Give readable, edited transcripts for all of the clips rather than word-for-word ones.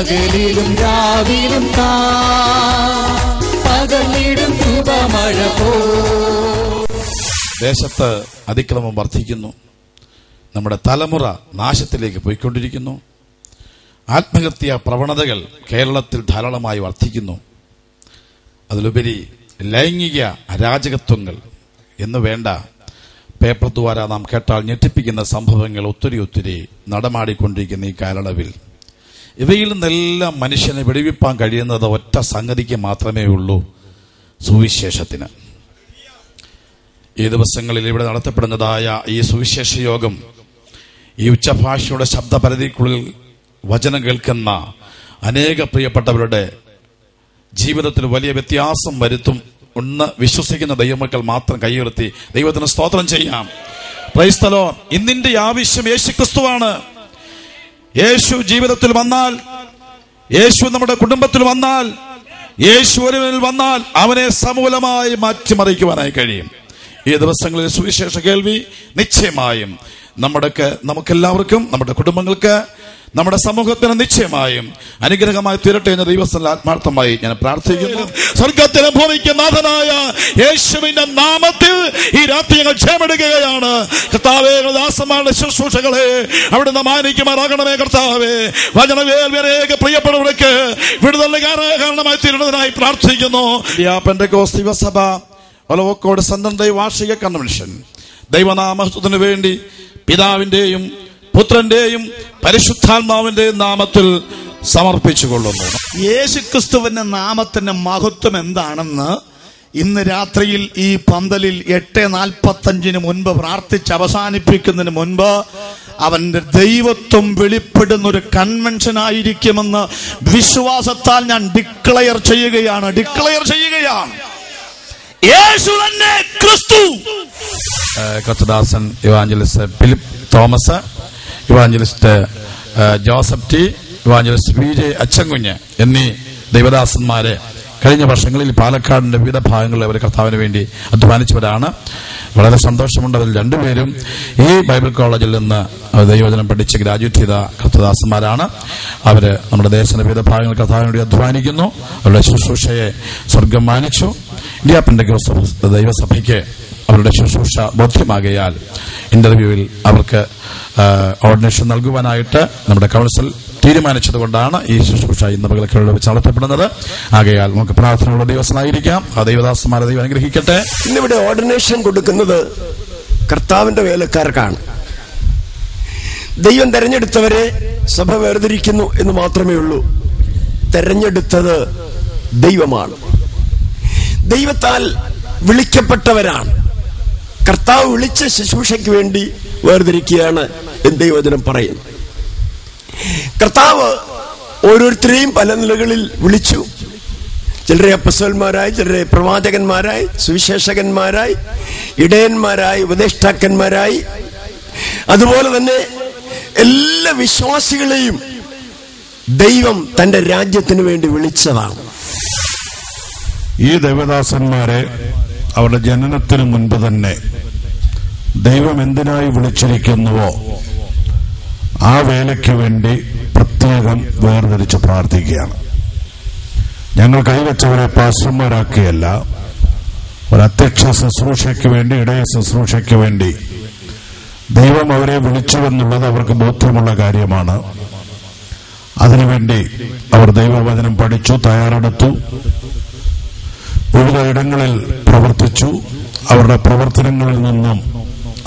പകലിലും രാവിലും പകലിടും കൃപമഴ പോ. ദേശത്ത് അതിക്രമം വർദ്ധിക്കുന്നു. നമ്മുടെ തലമുറ നാശത്തിലേക്ക് പോയിക്കൊണ്ടിരിക്കുന്നു. ആത്മഹത്യാ പ്രവണതകൾ കേരളത്തിൽ ധാരാളമായി വർദ്ധിക്കുന്നു. അതിലുപരി ലൈംഗിക അരാജകത്വങ്ങൾ എന്ന് വേണ്ട പേപ്പർ ദ്വാര നാം കേട്ടാൽ ഞെട്ടിപ്പിക്കുന്ന സംഭവങ്ങൾ ഒത്തിരി നടമാടിക്കൊണ്ടിരിക്കുന്ന ഈ കാലയളവിൽ ഇവയിൽ നിന്നെല്ലാം മനുഷ്യനെ വെടിവെപ്പാൻ കഴിയുന്നത് ഒറ്റ സംഗതിക്ക് മാത്രമേ ഉള്ളൂ, സുവിശേഷത്തിന്. ഈ ദിവസങ്ങളിൽ ഇവിടെ നടത്തപ്പെടുന്നതായ ഈ സുവിശേഷ യോഗം ഈ ഉച്ചഭാഷയുടെ ശബ്ദപരിധിക്കുള്ളിൽ വചനം കേൾക്കുന്ന അനേക പ്രിയപ്പെട്ടവരുടെ ജീവിതത്തിൽ വലിയ വ്യത്യാസം വരുത്തും എന്ന് വിശ്വസിക്കുന്ന ദൈവമക്കൾ മാത്രം കൈയുയർത്തി ദൈവത്തിന് സ്തോത്രം ചെയ്യാം. Praise the Lord. ഇന്നിന്റെ ആവശ്യം യേശുക്രിസ്തുവാണ്. യേശു ജീവിതത്തിൽ വന്നാൽ, യേശു നമ്മുടെ കുടുംബത്തിൽ വന്നാൽ, യേശു ഒരുവനിൽ വന്നാൽ അവനെ സമൂലമായി മാറ്റിമറിക്കുവാനായി കഴിയും. ഈ ദിവസങ്ങളിൽ സുവിശേഷ കേൾവി നിശ്ചയമായും നമുക്കെല്ലാവർക്കും, നമ്മുടെ കുടുംബങ്ങൾക്ക്, നമ്മുടെ സമൂഹത്തിന് നിശ്ചയമായും അനുഗ്രഹമായി തീരട്ടെ എന്ന് ദൈവത്തിൽ ആത്മാർത്ഥമായി ഞാൻ പ്രാർത്ഥിക്കുന്നു. സ്വർഗത്തിലെ ഭൂമിക്ക് നാഥനായ യേശുവിന്റെ നാമത്തിൽ ഈ രാത്രി ഞങ്ങൾ ജയമെടുക്കുകയാണ്. കർത്താവേ, ദാസന്മാരുടെ ശുശ്രൂഷകളെ അവിടുന്ന് മാനിക്കുമാറാകണമേ. കർത്താവേ, വചനവേൽവരേക പ്രിയപ്പെട്ടവർക്ക് വിടുതലിന് കാരണമായി തീരുന്നതിനായി പ്രാർത്ഥിക്കുന്നു. പെന്തക്കോസ്ത് ദൈവസഭ ഒലവക്കോട് സ്വന്തം വാർഷിക കൺവെൻഷൻ ദൈവനാമത്തിന് വേണ്ടി പിതാവിന്റെയും പുത്രന്റെയും പരിശുദ്ധാത്മാവിന്റെയും നാമത്തിൽ സമർപ്പിച്ചുകൊള്ളുന്നു. യേശുക്രിസ്തുവിന്റെ നാമത്തിന്റെ മഹത്വം എന്താണെന്ന് ഇന്ന് രാത്രിയിൽ ഈ പന്തലിൽ 8:45 മുൻപ് പ്രാർത്ഥിച്ച് അവസാനിപ്പിക്കുന്നതിന് മുൻപ് അവന്റെ ദൈവത്വം വെളിപ്പെടുന്ന ഒരു കൺവെൻഷൻ ആയിരിക്കുമെന്ന് വിശ്വാസത്താൽ ഞാൻ ഡിക്ലെയർ ചെയ്യുകയാണ്. യേശു തന്നെ ക്രിസ്തു. കർത്തദാസൻ evangelist Philip Thomas, evangelist Joseph T, evangelist VJ Achankunju എന്നീ ദൈവദാസന്മാരെ കഴിഞ്ഞ വർഷങ്ങളിൽ പാലക്കാടിന്റെ വിവിധ ഭാഗങ്ങളിൽ അവർ കർത്താവിന് വേണ്ടി അധ്വാനിച്ചവരാണ്. വളരെ സന്തോഷമുണ്ട്. അതിൽ രണ്ടുപേരും ഈ ബൈബിൾ കോളേജിൽ നിന്ന് ദൈവവചനം പഠിച്ച് ഗ്രാജുവേറ്റ് ചെയ്ത കർത്തദാസന്മാരാണ്. അവര് നമ്മുടെ ദേശത്തിന്റെ വിവിധ ഭാഗങ്ങളിൽ കർത്താവിന് വേണ്ടി അധ്വാനിക്കുന്നു. അവരുടെ ശുശ്രൂഷയെ സ്വർഗം മാനിച്ചു. ഇന്ത്യ പെന്തക്കോസ്ത് ദൈവസഭയ്ക്ക് അവരുടെ ശുശ്രൂഷ ബോധ്യമാകയാൽ ഇന്റർവ്യൂവിൽ അവർക്ക് ഓർഡിനേഷൻ നൽകുവാനായിട്ട് നമ്മുടെ കൗൺസിൽ തീരുമാനിച്ചതുകൊണ്ടാണ് ഈ ശുശ്രൂഷ ഇന്ന് പകലൊക്കെ വെച്ച് നടത്തപ്പെടുന്നത്. ആകയാൽ നമുക്ക് പ്രാർത്ഥനയുള്ള ദിവസമായിരിക്കാം. ആ ദൈവദാസന്മാരെ ദൈവം അനുഗ്രഹിക്കട്ടെ. ഇന്നിവിടെ ഓർഡിനേഷൻ കൊടുക്കുന്നത് കർത്താവിന്റെ വേലക്കാർക്കാണ്. ദൈവം തെരഞ്ഞെടുത്തവരെ സഭ വേർതിരിക്കുന്നു എന്ന് മാത്രമേ ഉള്ളൂ. തെരഞ്ഞെടുത്തത് ദൈവമാണ്. ദൈവത്താൽ വിളിക്കപ്പെട്ടവരാണ്. കർത്താവ് വിളിച്ച ശുശ്രൂഷയ്ക്ക് വേണ്ടി വേർതിരിക്കുകയാണ് എന്ന് ദൈവവചനം പറയുന്നു. കർത്താവ് ഓരോരുത്തരെയും പല നിലകളിൽ വിളിച്ചു. ചിലരെ അപ്പസ്തലന്മാരായി, ചിലരെ പ്രവാചകന്മാരായി, സുവിശേഷകന്മാരായി, ഇടയന്മാരായി, ഉപദേഷ്ടാക്കന്മാരായി. അതുപോലെ തന്നെ എല്ലാ വിശ്വാസികളെയും ദൈവം തന്റെ രാജ്യത്തിന് വേണ്ടി വിളിച്ചതാണ്. ഈ ദൈവദാസന്മാരെ അവരുടെ ജനനത്തിന് മുൻപ് തന്നെ ദൈവം എന്തിനായി വിളിച്ചിരിക്കുന്നുവോ ആ വേലയ്ക്ക് വേണ്ടി പ്രത്യേകം വേർതിരിച്ച് പ്രാർത്ഥിക്കുകയാണ്. ഞങ്ങൾ കൈവച്ചവരെ പാസ്റ്റർമാരാക്കിയല്ല, ഒരു അധ്യക്ഷ ശുശ്രൂഷയ്ക്ക് വേണ്ടി, ഇടയ ശുശ്രൂഷയ്ക്ക് വേണ്ടി ദൈവം അവരെ വിളിച്ചുവെന്നുള്ളത് അവർക്ക് ബോധ്യമുള്ള കാര്യമാണ്. അതിനുവേണ്ടി അവർ ദൈവവചനം പഠിച്ചു, തയ്യാറെടുത്തു, വിവിധ ഇടങ്ങളിൽ പ്രവർത്തിച്ചു. അവരുടെ പ്രവർത്തനങ്ങളിൽ നിന്നും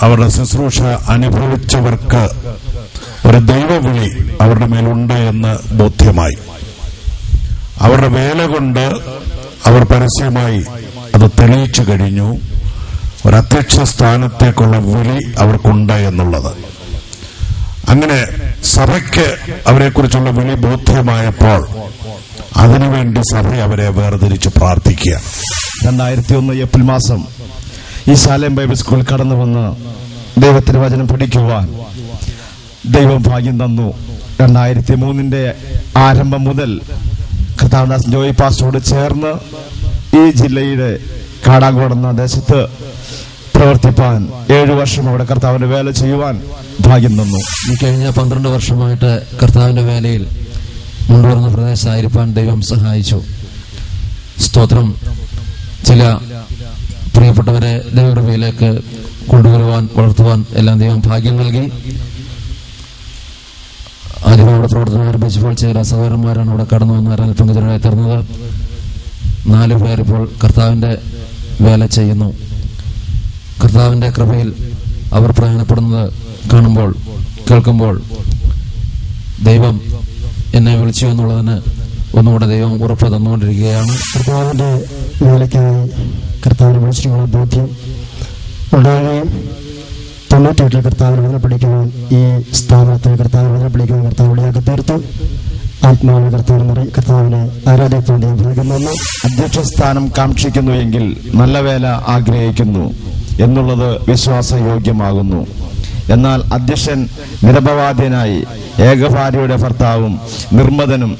അവരുടെ ശുശ്രൂഷ അനുഭവിച്ചവർക്ക് ഒരു ദൈവവിളി അവരുടെ മേലുണ്ട് എന്ന് ബോധ്യമായി. അവരുടെ വേല കൊണ്ട് അവർ പരസ്യമായി അത് തെളിയിച്ചു കഴിഞ്ഞു. ഒരു അധ്യക്ഷ സ്ഥാനത്തേക്കുള്ള വിളി അവർക്കുണ്ട് എന്നുള്ളത്. അങ്ങനെ സഭയ്ക്ക് അവരെക്കുറിച്ചുള്ള വിളി ബോധ്യമായപ്പോൾ അതിനുവേണ്ടി സഭ അവരെ വേർതിരിച്ച് പ്രാർത്ഥിക്കുക. 2001 ഏപ്രിൽ മാസം ഈ ശാലേം ബൈബിൾ സ്കൂളിൽ കടന്നു വന്ന് ദൈവത്തിന്റെ വചനം പഠിക്കുവാൻ ദൈവം ഭാഗ്യം തന്നു. 2003 ആരംഭം മുതൽ കർത്താവദാസൻ ജോയി പാസ്റ്ററോട് ചേർന്ന് ഈ ജില്ലയുടെ കാടാങ്കോട് എന്ന ദേശത്ത് പ്രവർത്തിപ്പാൻ 7 വർഷം അവിടെ കർത്താവിന്റെ വേല ചെയ്യുവാൻ ഭാഗ്യം തന്നു. ഈ കഴിഞ്ഞ 12 വർഷമായിട്ട് കർത്താവിന്റെ വേലയിൽ മുണ്ടുവരുന്ന പ്രദേശമായിരിക്കാൻ ദൈവം സഹായിച്ചു. സ്തോത്രം. ചില പ്രിയപ്പെട്ടവരെ ദൈവകൃപയിലേക്ക് കൊണ്ടുവരുവാൻ, വളർത്തുവാൻ എല്ലാം ദൈവം ഭാഗ്യം നൽകി. ആദ്യമവിടെ പ്രവർത്തനം ആരംഭിച്ചപ്പോൾ ചില സഹോദരന്മാരാണ് ഇവിടെ കടന്നു വന്ന് പങ്കുചേരാനായി തീർന്നത്. 4 പേർ ഇപ്പോൾ കർത്താവിൻ്റെ വേല ചെയ്യുന്നു. കർത്താവിൻ്റെ കൃപയിൽ അവർ പ്രയാണപ്പെടുന്നത് കാണുമ്പോൾ, കേൾക്കുമ്പോൾ ദൈവം എന്നെ വിളിച്ചു എന്നുള്ളതിന് ഒന്നുകൂടെ ദൈവം ഉറപ്പ് തന്നുകൊണ്ടിരിക്കുകയാണ്. കർത്താവിൻ്റെ വേലയ്ക്കായി കർത്താവിനെ വിളിച്ചിട്ടുള്ള ബോധ്യം ഉണ്ടാകുകയും 98 കർത്താവിനെ വചനം പഠിക്കുവാൻ ഈ സ്ഥാപനത്തിൽ കർത്താവിനെ വചനം പഠിക്കുവാൻ കർത്താവ് വഴിയാക്കി തീർത്തു. ആത്മാവിനെ കർത്താവിനെ ആരാധിക്കാൻ ഭാഗ്യം. അധ്യക്ഷ സ്ഥാനം കാക്ഷിക്കുന്നു എങ്കിൽ നല്ല വേല ആഗ്രഹിക്കുന്നു എന്നുള്ളത് വിശ്വാസയോഗ്യമാകുന്നു. എന്നാൽ അധ്യക്ഷൻ നിരപവാദ്യനായി ഏകഭാര്യയുടെ ഭർത്താവും നിർമ്മതനും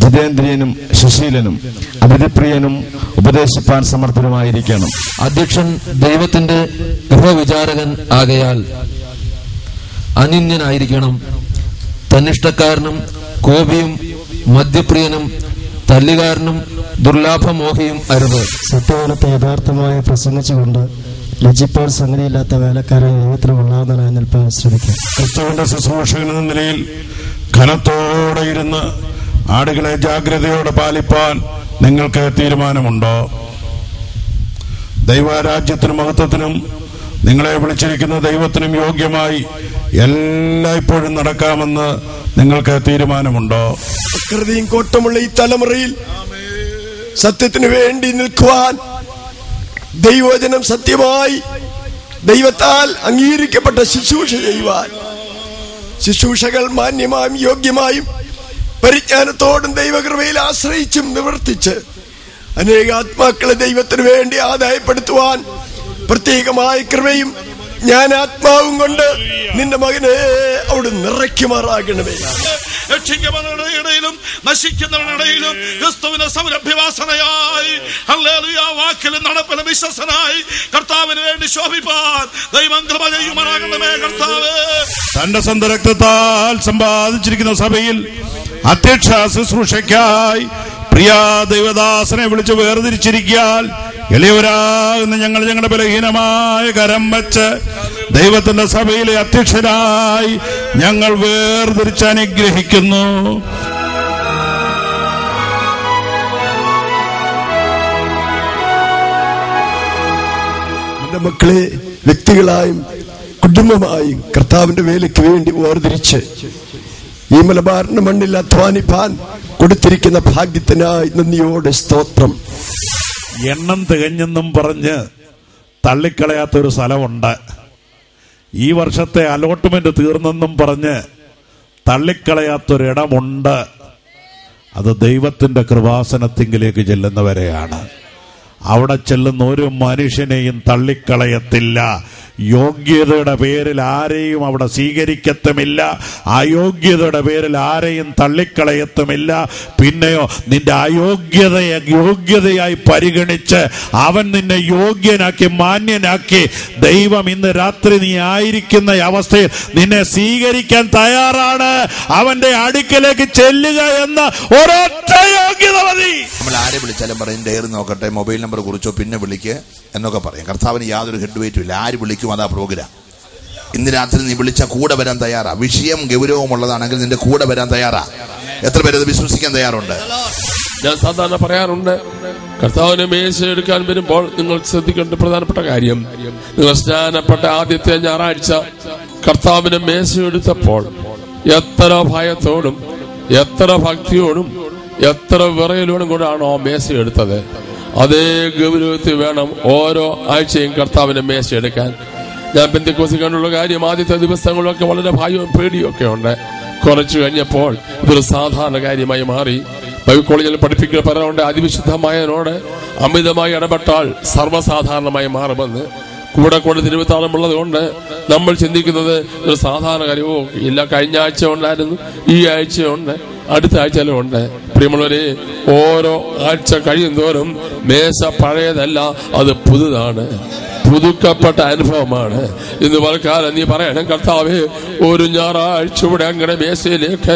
ജിതേന്ദ്രിയനും സുശീലനും അതിഥിപ്രിയനും ഉപദേശിപ്പാൻ സമർത്ഥനുമായിരിക്കണം. അധ്യക്ഷൻ ദൈവത്തിന്റെ ഗൃഹവിചാരകൻ ആകയാൽ അനിന്യനായിരിക്കണം. തന്നിഷ്ടക്കാരനും കോപിയും മദ്യപ്രിയനും തല്ലുകാരനും ദുർലാഭമോഹിയും അരുത്. സത്യകാലത്തെ യഥാർത്ഥമായി പ്രസംഗിച്ചുകൊണ്ട് ലജ്ജിപ്പാൻ സംഗതിയില്ലാത്ത വേലക്കാരെ ദൈവത്തിന് കൊള്ളാവുന്നതിനായി നിൽപ്പാൻ ശ്രമിക്കാം. ക്രിസ്തുവിന്റെ ശുശ്രൂഷകൻ എന്ന നിലയിൽ ഘനത്തോടെ ഇരുന്ന് ആടുകളെ ജാഗ്രതയോടെ പാലിപ്പാൻ നിങ്ങൾക്ക് തീരുമാനമുണ്ടോ? ദൈവരാജ്യത്തിനും മഹത്വത്തിനും നിങ്ങളെ വിളിച്ചിരിക്കുന്ന ദൈവത്തിനും യോഗ്യമായി എല്ലായ്പ്പോഴും നടക്കാമെന്ന് നിങ്ങൾക്ക് തീരുമാനമുണ്ടോ? പ്രകൃതിയും കോട്ടമുള്ള ഈ തലമുറയിൽ സത്യത്തിനു വേണ്ടി നിൽക്കുവാൻ, ദൈവവചനം സത്യമായി ദൈവത്താൽ അംഗീകരിക്കപ്പെട്ട ശുശ്രൂഷ ചെയ്യുവാൻ, ശുശ്രൂഷകൾ മാന്യമായും യോഗ്യമായും പരിജ്ഞാനത്തോടും ദൈവകൃപയിൽ ആശ്രയിച്ചും നിവർത്തിച്ച് അനേക ആത്മാക്കളെ ദൈവത്തിനു വേണ്ടി ആദായപ്പെടുത്തുവാൻ പ്രത്യേകമായ കൃപയും ജ്ഞാനാത്മാവും കൊണ്ട് നിന്റെ മകനെ അവിടെ നിറയ്ക്കുമാറാകണമേ. രക്ഷിക്കപ്പെടുന്നവരുടെ ഇടയിലും നശിക്കുന്നവരുടെ ക്രിസ്തുവിന്റെ സംരഭ്യവാസനയായി ഹല്ലേലൂയ വാക്കിലും നടപ്പിലും വിശ്വസനായി കർത്താവിന് വേണ്ടി ശോഭിപ്പാൻ ദൈവം കൃപ ചെയ്യുമാറാകണമേ. കർത്താവേ, തന്റെ സ്വന്തം രക്തത്താൽ സമ്പാദിച്ചിരിക്കുന്ന സഭയിൽ അധ്യക്ഷ ശുശ്രൂഷയ്ക്കായി പ്രിയ ദൈവദാസനെ വിളിച്ച് വേർതിരിച്ചിരിക്കാൻ എളിയവരാകുന്ന ഞങ്ങൾ ഞങ്ങളുടെ ബലഹീനമായ കരം വെച്ച് ദൈവത്തിന്റെ സഭയിലെ അധ്യക്ഷനായി ഞങ്ങൾ വേർതിരിച്ച് അനുഗ്രഹിക്കുന്നു. എന്റെ മക്കളെ വ്യക്തികളായും കുടുംബമായും കർത്താവിന്റെ വേലയ്ക്ക് വേണ്ടി വേർതിരിച്ച് ഈ മലബാറിന്റെ മണ്ണിൽ അധ്വാനിപ്പാൻ കൊടുത്തിരിക്കുന്ന ഭാഗ്യത്തിനായി നന്ദിയോടെ സ്തോത്രം. എണ്ണം തികഞ്ഞെന്നും പറഞ്ഞ് തള്ളിക്കളയാത്തൊരു സ്ഥലമുണ്ട്. ഈ വർഷത്തെ അലോട്ട്മെന്റ് തീർന്നെന്നും പറഞ്ഞ് തള്ളിക്കളയാത്തൊരിടമുണ്ട്. അത് ദൈവത്തിന്റെ കൃപാസനത്തിങ്കിലേക്ക് ചെല്ലുന്നവരെയാണ്. അവിടെ ചെല്ലുന്ന ഒരു മനുഷ്യനെയും തള്ളിക്കളയത്തില്ല. യോഗ്യതയുടെ പേരിൽ ആരെയും അവിടെ സ്വീകരിക്കത്തുമില്ല. അയോഗ്യതയുടെ പേരിൽ ആരെയും തള്ളിക്കളയത്തുമില്ല. പിന്നെയോ നിന്റെ അയോഗ്യതയെ യോഗ്യതയായി പരിഗണിച്ച് അവൻ നിന്നെ യോഗ്യനാക്കി മാന്യനാക്കി ദൈവം ഇന്ന് രാത്രി നീ ആയിരിക്കുന്ന അവസ്ഥയിൽ നിന്നെ സ്വീകരിക്കാൻ തയ്യാറാണ്. അവന്റെ അടുക്കലേക്ക് ചെല്ലുക എന്ന ഒരൊറ്റ യോഗ്യത മതി. നമ്മൾ ആരെ വിളിച്ചാലും പറയും ഡയറി നോക്കട്ടെ, മൊബൈൽ നമ്പർ കുറിച്ചോ, പിന്നെ വിളിക്ക് എന്നൊക്കെ പറയും. കർത്താവിന് യാതൊരു ഹെഡ് വെയിറ്റും ഇല്ല. ആര് വിളിക്കും അതാ പ്രോഗ്രാം. ഇന്ന് രാത്രി നീ വിളിച്ച കൂടെ വരാൻ തയ്യാറാ. വിഷയം ഗൗരവമുള്ളതാണെങ്കിൽ നിന്റെ കൂടെ വരാൻ തയ്യാറാ. എത്ര പേരത് വിശ്വസിക്കാൻ തയ്യാറുണ്ട്? ഞാൻ സാധാരണ പറയാറുണ്ട്, കർത്താവിനെ മേശ എടുക്കാൻ വരുമ്പോൾ നിങ്ങൾ ശ്രദ്ധിക്കേണ്ട പ്രധാനപ്പെട്ട കാര്യം, നിങ്ങൾ സ്നാനപ്പെട്ട ആദ്യത്തെ ഞായറാഴ്ച കർത്താവിനെ മേശ എടുത്തപ്പോൾ എത്ര ഭയത്തോടും എത്ര ഭക്തിയോടും എത്ര വിറയലോടും കൂടാണോ മേശ എടുത്തത്, അതേ ഗൗരവത്തിൽ വേണം ഓരോ ആഴ്ചയും കർത്താവിനെ മേശ എടുക്കാൻ. ഞാൻ പെന്തക്കോസ്തിൽ കണ്ടുള്ള കാര്യം, ആദ്യത്തെ ദിവസങ്ങളിലൊക്കെ വളരെ ഭയവും പേടിയും ഒക്കെ ഉണ്ട്. കുറച്ചു കഴിഞ്ഞപ്പോൾ ഇതൊരു സാധാരണ കാര്യമായി മാറി. ബൈബിൾ കോളേജിൽ പഠിപ്പിക്കുന്ന പറയാറുണ്ട്, അതിവിശുദ്ധമായതിനോട് അമിതമായി ഇടപെട്ടാൽ സർവ്വസാധാരണമായി മാറുമെന്ന്. കൂടെ തിരുവിതാളമുള്ളത് കൊണ്ട് നമ്മൾ ചിന്തിക്കുന്നത് ഒരു സാധാരണ കാര്യമോ ഇല്ല, കഴിഞ്ഞ ആഴ്ച ഉണ്ടായിരുന്നു, ഈ ആഴ്ചയുണ്ട്, അടുത്ത ആഴ്ചയിലും ഉണ്ട്. പ്രിയമുള്ളവരെ, ഓരോ ആഴ്ച കഴിയും തോറും മേശ പഴയതല്ല, അത് പുതുതാണ്. പുതുക്കപ്പെട്ട അനുഭവമാണ്. ഇന്ന് പലക്കാലം നീ പറയണം, കർത്താവേ, ഒരു ഞായറാഴ്ച ഇവിടെ അങ്ങനെ മേശയിലേക്ക്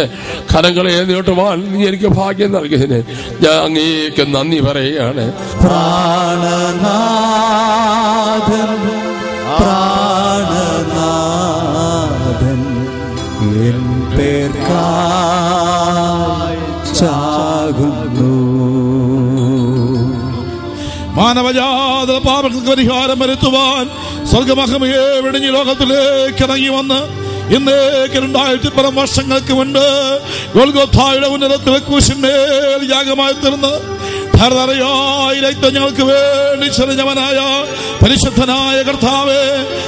കരങ്ങളെ നീട്ടുവാൻ നീ എനിക്ക് ഭാഗ്യം നൽകിയതിന് ഞാൻ അങ്ങേക്ക് നന്ദി പറയുകയാണ്. പ്രാണനാഥൻ പ്രാണനാഥൻ എൻ പേർക്കായി ചാകുന്നു. മാനവജാത പാപങ്ങൾക്ക് പരിഹാരം വരുത്തുവാൻ സ്വർഗമഹിമയെ വെടിഞ്ഞ് ലോകത്തിലേക്ക് ഇറങ്ങി വന്ന് ഇന്നേക്ക് 2000 വർഷങ്ങൾക്ക് മുൻപ് ഗോൽഗോഥായുടെ ഉന്നതത്തിൽ ക്രൂശിന്മേൽ യാഗമായി തീർന്ന് ധാരധാരയായി രക്തം ഞങ്ങൾക്ക് വേണ്ടി ചെറിഞ്ഞവനായ പരിശുദ്ധനായ കർത്താവേ,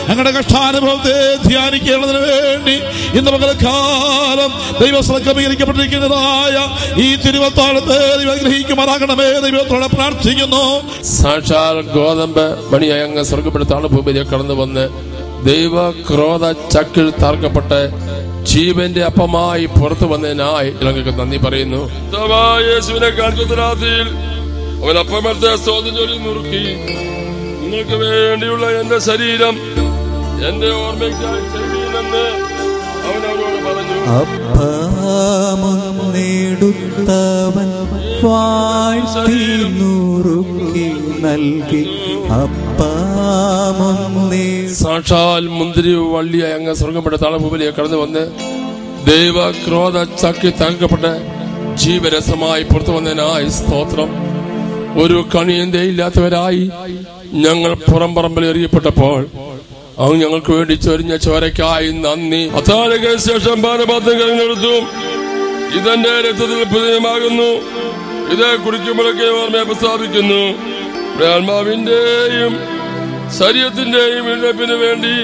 ഞങ്ങളുടെ കഷ്ടാനുഭവത്തെ ധ്യാനിക്കേണ്ടതിന് വേണ്ടി ഇന്ന് പകൽക്കാലം ദൈവസ്ഥലം ക്രമീകരിക്കപ്പെട്ടിരിക്കുന്നതായ ഈ തിരുവത്താഴത്തെ ദൈവം ഗ്രഹിക്കുമാറാകണമേ. ദൈവത്തോടെ പ്രാർത്ഥിക്കുന്നു. സാക്ഷാൽ ഗോതമ്പ് മണിയായി അങ്ങ് സ്വർഗപ്പെടുത്താണ് ഭൂമിയിലേക്ക് കടന്നു വന്ന് ദൈവക്രോധ ചക്കിൽ തർക്കപ്പെട്ട് ജീവന്റെ അപ്പമായി പുറത്തു വന്നതിനായി ഞങ്ങൾക്ക് നന്ദി പറയുന്നു. യേശുവിനെ കാണിക്കുന്ന രാത്രിയിൽ അവൻ അപ്പമെടുത്ത് സ്തോത്രം ചൊല്ലി നുറുക്കി, നിങ്ങൾക്ക് വേണ്ടിയുള്ള എന്റെ ശരീരം എന്റെ ഓർമ്മയ്ക്കായി ചെയ്യുമെന്ന് അവൻ അവരോട് പറഞ്ഞു. അപ്പമെടുത്തവൻ വാഴ്ത്തി നുറുക്കി നൽകി. സാക്ഷാൽ മുന്തിരി വള്ളിയായി അങ്ങ് സ്വർഗപ്പെടുത്താണ് ഭൂമിയിലേക്ക് കടന്നു വന്ന് ദൈവക്രോധ ചക്കി തകർക്കപ്പെട്ട് ജീവരസമായി പുറത്തു വന്നതിനായി സ്തോത്രം. ഒരു കണിയന്തയില്ലാത്തവരായി ഞങ്ങൾ പുറംപറമ്പിൽ എറിയപ്പെട്ടപ്പോൾ അങ്ങ് ഞങ്ങൾക്ക് വേണ്ടി ചൊരിഞ്ഞ ചോരയ്ക്കായി നന്ദി. അത്താഴയ്ക്ക് ശേഷം പാനപാത്രം കഴിഞ്ഞെടുത്തും ഇതെന്റെ രക്തത്തിൽ പുതിയമാകുന്നു, ഇത് കുടിക്കുമ്പോഴൊക്കെ ഓർമ്മയെ പ്രസ്താവിക്കുന്നു. ആത്മാവിന്റെയും ശരീരത്തിന്റെയും വീണ്ടെടുപ്പിന് വേണ്ടി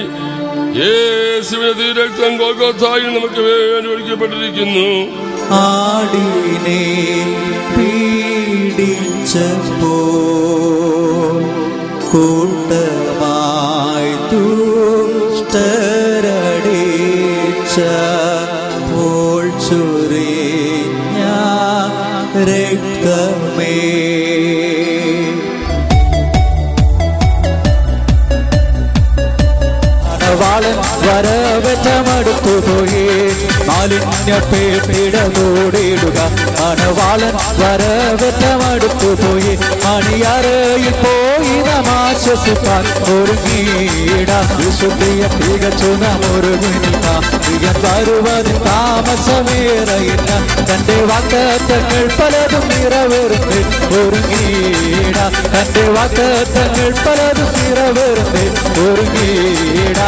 യേശുവിന്റെ രക്തം ഗോൽഗോഥായിൽ നമുക്ക് വേണ്ടി ഒഴുക്കപ്പെട്ടിരിക്കുന്നു. ആടിനെ പീഡിച്ചപ്പോൾ കൂട്ടമായി ദുഷ്ടരടിച്ചപ്പോൾ ചൊരിഞ്ഞ രക്തമേ, വാളൻ വരവറ്റമടുത്തുപോയി മാലിന്യപ്പെടോടിയിടുക. മണവാളൻ വരവറ്റമടുത്തുപോയി മണിയറയിൽ പോയി നാം ആശ്വസിപ്പാൻ ഒരുങ്ങിയിട. വിശുദ്ധിയ തികച്ചു നാം ഒരുങ്ങിനിക്കാം. വരുവതിൽ താമസമേറയില്ല. തന്റെ വാഗ്ദത്തങ്ങൾ പലതും നിറവേറുന്നു ഒരുങ്ങിയിട. തന്റെ വാഗ്ദത്തങ്ങൾ പലതും നിറവേറുന്നു ഒരുങ്ങിയിട.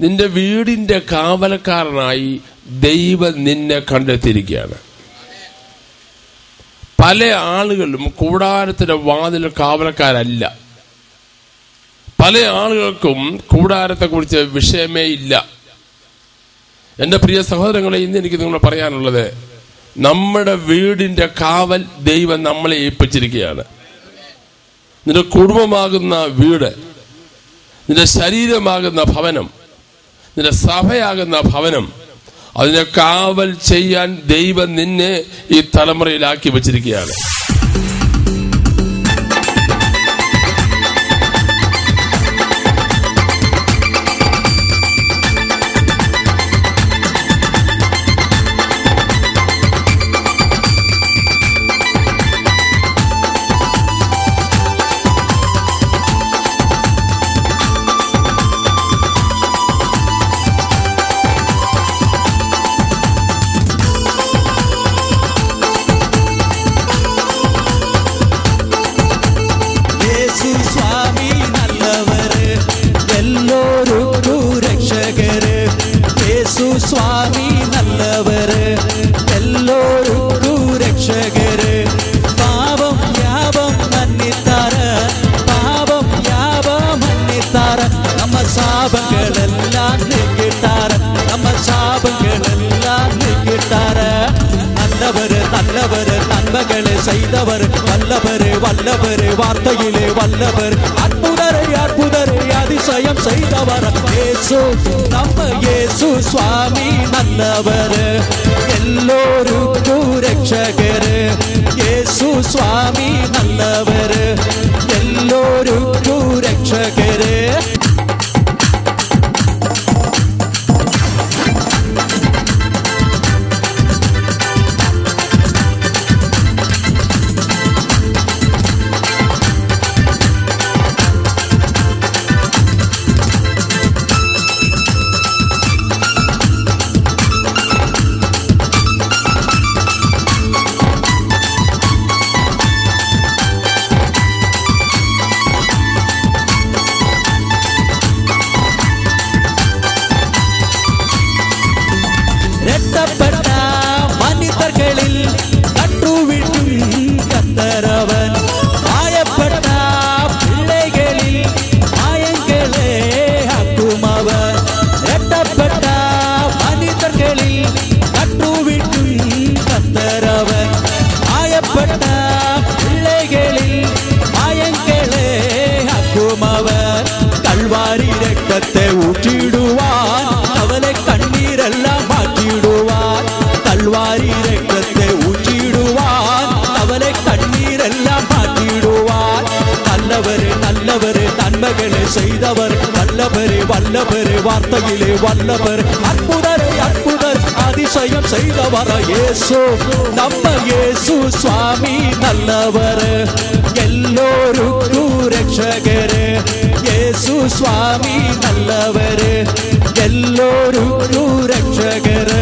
നിന്റെ വീടിന്റെ കാവലക്കാരനായി ദൈവം നിന്നെ കണ്ടെത്തിയിരിക്കുകയാണ്. പല ആളുകളും കൂടാരത്തിന്റെ വാതിൽ കാവലക്കാരല്ല. പല ആളുകൾക്കും കൂടാരത്തെ കുറിച്ച് വിഷയമേ ഇല്ല. എന്റെ പ്രിയ സഹോദരങ്ങളെ, ഇന്ന് എനിക്ക് നിങ്ങൾ പറയാനുള്ളത്, നമ്മുടെ വീടിന്റെ കാവൽ ദൈവം നമ്മളെ ഏൽപ്പിച്ചിരിക്കുകയാണ്. നിന്റെ കുടുംബമാകുന്ന വീട്, നിന്റെ ശരീരമാകുന്ന ഭവനം, നിന്റെ സഭയാകുന്ന ഭവനം, അതിനെ കാവൽ ചെയ്യാൻ ദൈവം നിന്നെ ഈ തലമുറയിലാക്കി വെച്ചിരിക്കുകയാണ്. സ്വാമി നല്ലവര്, എല്ലോർക്കും രക്ഷകര്. പാപം യാപം മന്നിത്താര, പാപം യാപം മന്നിത്താര. നമ്മ ശാപങ്ങളെല്ലാം നീക്കിട്ടാര, നമ്മ ശാപങ്ങളെല്ലാം നീക്കിട്ടാര. நல்லவரு நல்லவரு நன்மைகளை செய்தவர் வல்லவரு வல்லவரு வார்த்தையிலே வல்லவர். அற்புதரை அற்புதரை அதிசயம் செய்தவர் இயேசு, நம்ம இயேசு சுவாமி நல்லவரு, எல்லோருக்கும் ரட்சகரு. இயேசு சுவாமி நல்லவரு, எல்லோருக்கும் ரட்சகரு. செய்தவர் வல்லவரே வல்லவரே வார்த்தையிலே வல்லவர் அற்புதரே அற்புதர் அதிசயம் செய்தவர் இயேசு நம்ம இயேசு சுவாமி நல்லவர் எல்லோருக்கும் ரட்சகர் இயேசு சுவாமி நல்லவர் எல்லோருக்கும் ரட்சகர்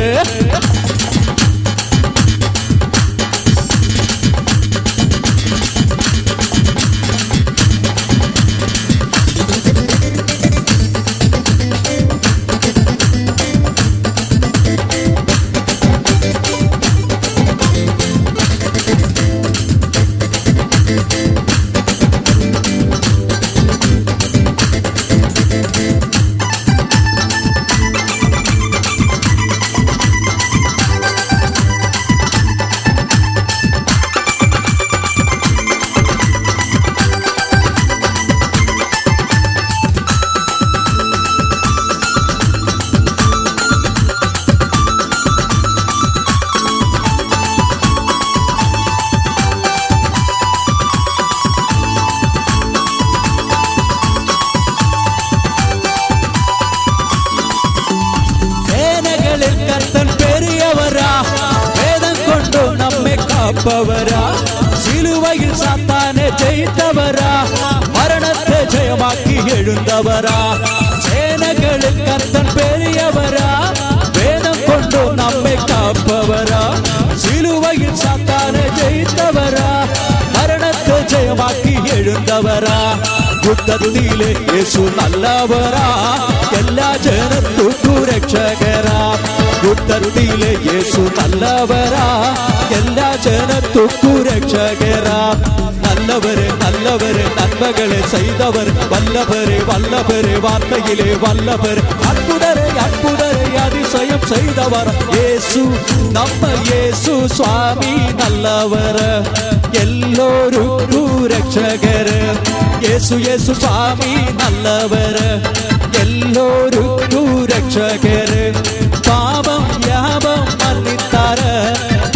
சிலுவையில் சாத்தானை ஜெயித்தவரா மரணத்தை ஜெயமாக்கி எழுந்தவரா சேனைகளில் கர்த்தன் பெரியவரா வேதம் கொண்டு நம்மை காப்பவரா சிலுவையில் சாத்தானை ஜெயித்தவரா மரணத்தை ஜெயமாக்கி எழுந்தவரா யுத்தத்திலே இயேசு நல்லவரா எல்லா ஜனத்துக்கும் ரட்சகரா யுத்தத்திலே இயேசு நல்லவரா எல்லா ஜனத்துக்கும் ரட்சகரா நல்லவரே நல்லவரே நன்மைகளை செய்தவர் வல்லவரே வல்லவரே வார்த்தையிலே வல்லவர் அற்புதரே அற்புதரே அதிசயம் செய்தவர் இயேசு நம்ம இயேசு சுவாமி நல்லவர் எல்லோருக்கும் ரட்சகர் இயேசு இயேசு சுவாமி நல்லவர் எல்லோருக்கும் ரட்சகர் பாவம் யாவம் மன்னித்தார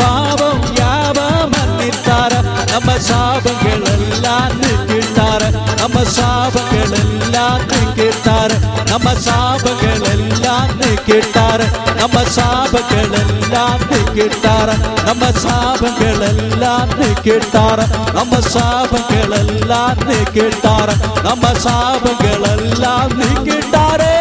பாவம் யாவம் மன்னித்தார நம்ம சாபங்கள் எல்லாம் நீக்கிட்டார நம்ம சாபங்கள் எல்லாம் நீக்கிட்டார நம்ம சாபங்கள் எல்லாம் நீக்கிட்டார நம்ம சாபங்கள் எல்லாம் நீக்கிட்டார நம்ம சாபங்கள் எல்லாம் நீக்கிட்டார நம்ம சாபங்கள் எல்லாம் நீக்கிட்டார நம்ம சாபங்கள் எல்லாம் நீக்கிட்டாரே